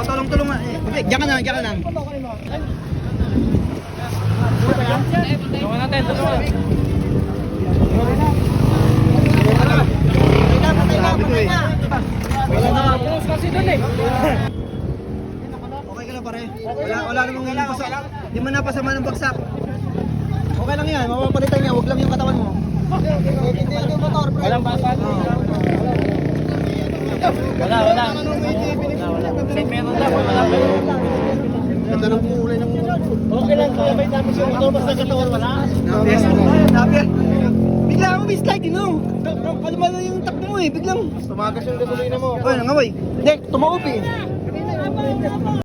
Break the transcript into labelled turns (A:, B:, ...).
A: tulong-tulong. Diyan ka na, diyan ka na.
B: Tulungan natin, tulungan.
A: Patay na.
B: Wala na. Pulos kasi dun eh.
A: Okay ka na pare. Wala namang pasa. Hindi mo napasama ng bagsak. Okay lang yan, mapapalitan niya, wag lang yung katawan mo. Hindi yung motor, bro.
B: Walang basal. Wala. Safe meron lang, wala.
A: Ganda ng kulay ng motor.
B: Okay lang, kaya may tapos yung motor, basta katawan wala.
A: Napia. Bigla ako may slide, no? Kalma yung takbo mo eh, biglang.
B: Tumagas yung gasolina mo.
A: Ay, nangaway. Hindi, tumaob eh.